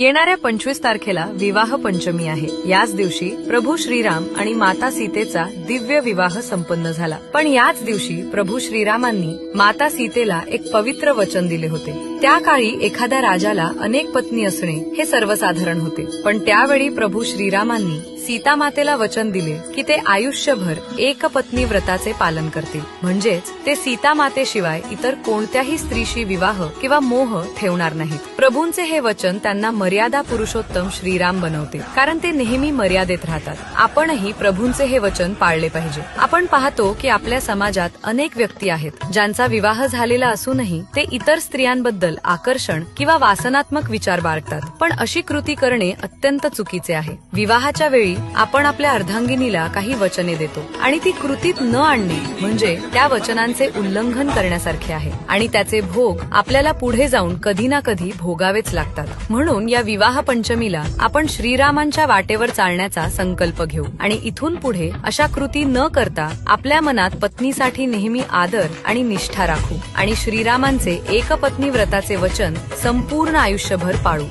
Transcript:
येणाऱ्या 25 तारखेला विवाह पंचमी आहे। याच दिवशी प्रभू श्रीराम आणि माता सीतेचा दिव्य विवाह संपन्न झाला। पण याच दिवशी प्रभू श्रीरामांनी माता सीतेला एक पवित्र वचन दिले होते। त्या काळी एखाद्या राजाला अनेक पत्नी असणे हे सर्वसाधारण होते, पण त्यावेळी प्रभू श्रीरामांनी सीता मातेला वचन दिले की ते आयुष्यभर एक पत्नी व्रताचे पालन करतील, म्हणजेच ते सीता मातेशिवाय इतर कोणत्याही स्त्रीशी विवाह किंवा मोह ठेवणार नाहीत। प्रभूंचे हे वचन त्यांना मर्यादा पुरुषोत्तम श्रीराम बनवते, कारण ते नेहमी मर्यादेत राहतात। आपणही प्रभूंचे हे वचन पाळले पाहिजे। आपण पाहतो की आपल्या समाजात अनेक व्यक्ती आहेत ज्यांचा विवाह झालेला असूनही ते इतर स्त्रियांबद्दल आकर्षण किंवा वासनात्मक विचार बाळगतात, पण अशी कृती करणे अत्यंत चुकीचे आहे। विवाहाच्या वेळी आपण आपल्या अर्धांगिनीला काही वचने देतो आणि ती कृतीत न आणणे म्हणजे त्या वचनांचे उल्लंघन करण्यासारखे आहे आणि त्याचे भोग आपल्याला पुढे जाऊन कधी ना कधी भोगावेच लागतात। म्हणून या विवाह पंचमीला आपण श्रीरामांच्या वाटेवर चालण्याचा संकल्प घेऊ आणि इथून पुढे अशा कृती न करता आपल्या मनात पत्नीसाठी नेहमी आदर आणि निष्ठा राखू आणि श्रीरामांचे एकपत्नी व्रताचे वचन संपूर्ण आयुष्यभर पाळू।